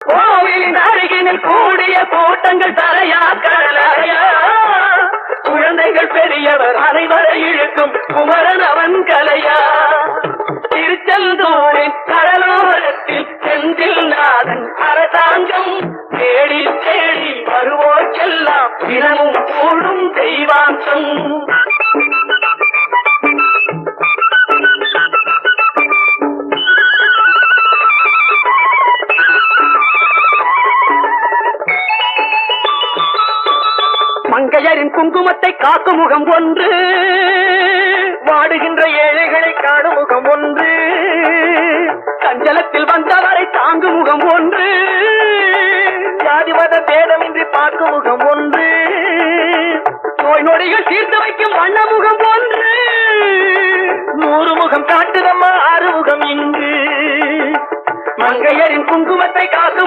கோவிலின் அருகினில் கூடிய கூட்டங்கள் தலையா கடலையா குழந்தைகள் பெரியவர் அனைவரை இழுக்கும் குமரன் அவன் கலையா திருச்செந்தூரின் கடலோரத்தில் செந்தில் நாதன் அரசாங்கம் தேடி தேடி வருவோர்க்கெல்லாம் தினமும் கூடும் தெய்வாம்சம். மங்கையரின் குங்குமத்தை காக்கும் முகம் ஒன்று, வாடுகின்ற ஏழைகளை காணும் முகம் ஒன்று, சஞ்சலத்தில் வந்தவரை தாங்கும் முகம் ஒன்று, ஜாதி மத பேதமின்றி பார்க்கும் முகம் ஒன்று, நோய் நொடிகள் தீர்த்து வைக்கும் வண்ண முகம் ஒன்று, 100 முகம் காட்டுதம்மா 6 முகம் இங்கு. மங்கையரின் குங்குமத்தை காக்கும்